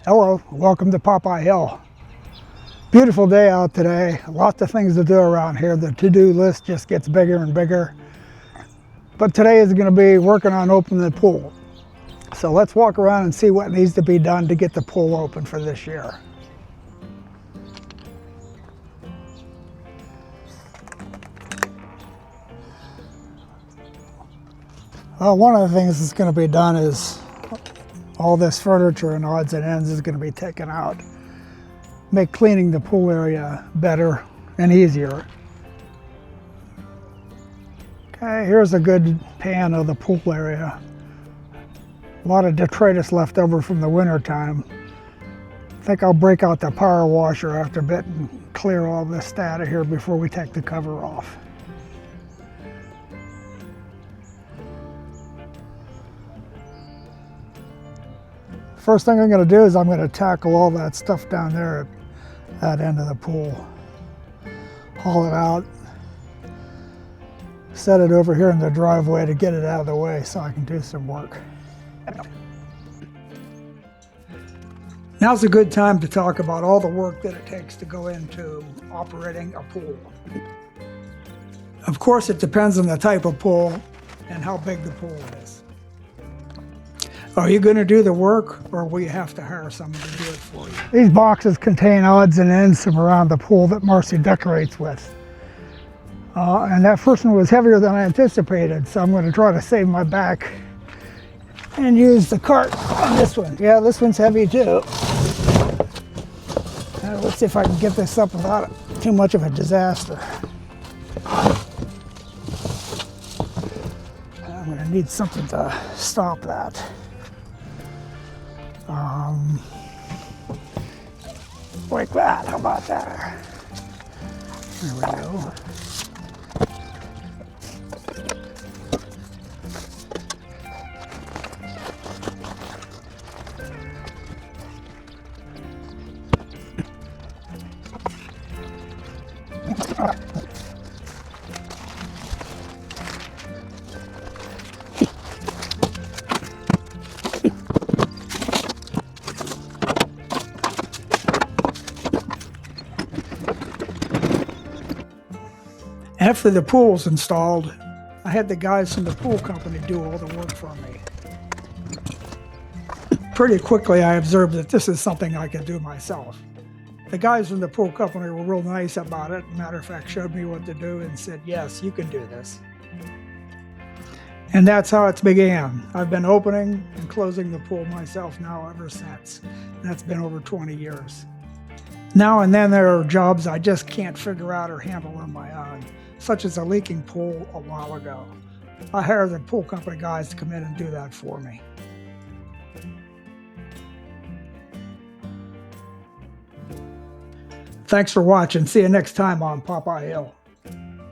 Hello, welcome to Popeye Hill. Beautiful day out today. Lots of things to do around here. The to-do list just gets bigger and bigger. But today is going to be working on opening the pool. So let's walk around and see what needs to be done to get the pool open for this year. Well, one of the things that's going to be done is all this furniture and odds and ends is going to be taken out. Make cleaning the pool area better and easier. Okay, here's a good pan of the pool area. A lot of detritus left over from the winter time. I think I'll break out the power washer after a bit and clear all this out of here before we take the cover off. First thing I'm going to do is I'm going to tackle all that stuff down there at that end of the pool. Haul it out. Set it over here in the driveway to get it out of the way so I can do some work. Now's a good time to talk about all the work that it takes to go into operating a pool. Of course, it depends on the type of pool and how big the pool is. Are you going to do the work, or will you have to hire someone to do it for you? These boxes contain odds and ends from around the pool that Marcy decorates with. And that first one was heavier than I anticipated, so I'm going to try to save my back and use the cart on this one. Yeah, this one's heavy too. Let's see if I can get this up without too much of a disaster. I'm going to need something to stop that. Like that, how about that? There we go. After the pool's installed, I had the guys from the pool company do all the work for me. Pretty quickly I observed that this is something I could do myself. The guys from the pool company were real nice about it. Matter of fact, showed me what to do and said, yes, you can do this. And that's how it's began. I've been opening and closing the pool myself now ever since. That's been over 20 years. Now and then there are jobs I just can't figure out or handle on my own, such as a leaking pool a while ago. I hired the pool company guys to come in and do that for me. Thanks for watching. See you next time on Popeye Hill.